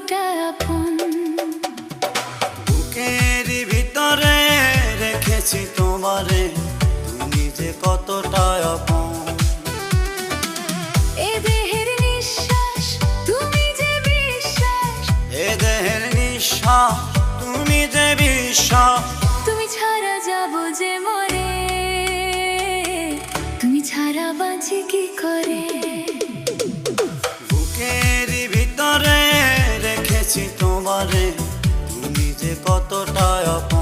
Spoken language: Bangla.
কতটা আপন। বুকের ভিতরে রেখেছি তোমারে, তুমি যে কতটা আপন। এ দেহের নিঃশ্বাস তুমি যে বিশ্বাস, এ দেহের নিঃশ্বাস তুমি যে বিশ্বাস। তুমি ছাড়া যাব যে মরে, তুমি ছাড়া বাঁচি কি করে। বুকের ভিতরে রেখেছি তোমারে, তুমি যে কতটা আপন।